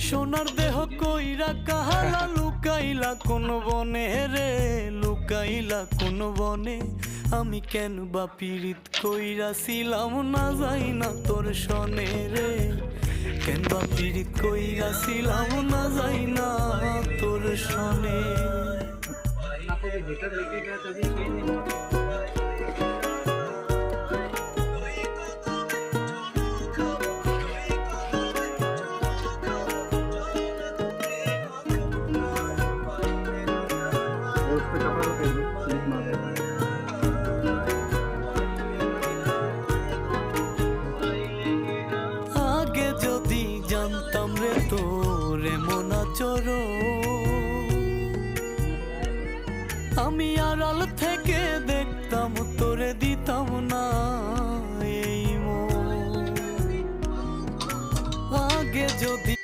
সোনার দেহ কইরা কাহালা লুকাইলা কোন বনে রে, লুকাইলা কোন বনে। আমি কেন বা পীড়িত কইরাছিলাম না যাই না তোর সনে রে, কেন বা পীড়িত কইরাছিলাম না যাই না তোর সনে। আগে যদি জানতাম রে তোর এমন আচরণ, আমি আড়াল থেকে দেখতাম তোরে দিতাম না এই মন। আগে যদি